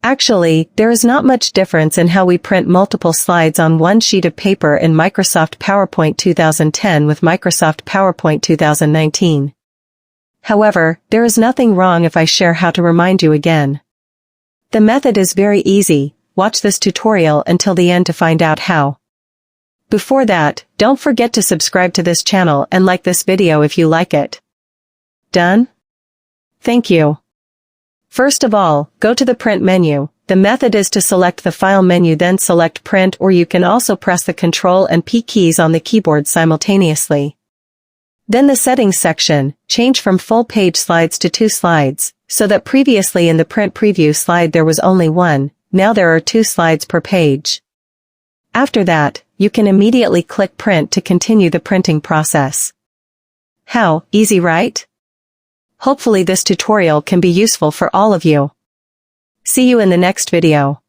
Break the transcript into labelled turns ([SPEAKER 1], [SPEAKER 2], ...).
[SPEAKER 1] Actually, there is not much difference in how we print multiple slides on one sheet of paper in Microsoft PowerPoint 2010 with Microsoft PowerPoint 2019. However, there is nothing wrong if I share how to remind you again. The method is very easy. Watch this tutorial until the end to find out how. Before that, don't forget to subscribe to this channel and like this video if you like it. Done? Thank you. First of all, go to the Print menu. The method is to select the File menu, then select Print, or you can also press the Ctrl and P keys on the keyboard simultaneously. Then the Settings section, change from full page slides to 2 slides, so that previously in the Print Preview slide there was only 1, now there are 2 slides per page. After that, you can immediately click Print to continue the printing process. How easy, right? Hopefully this tutorial can be useful for all of you. See you in the next video.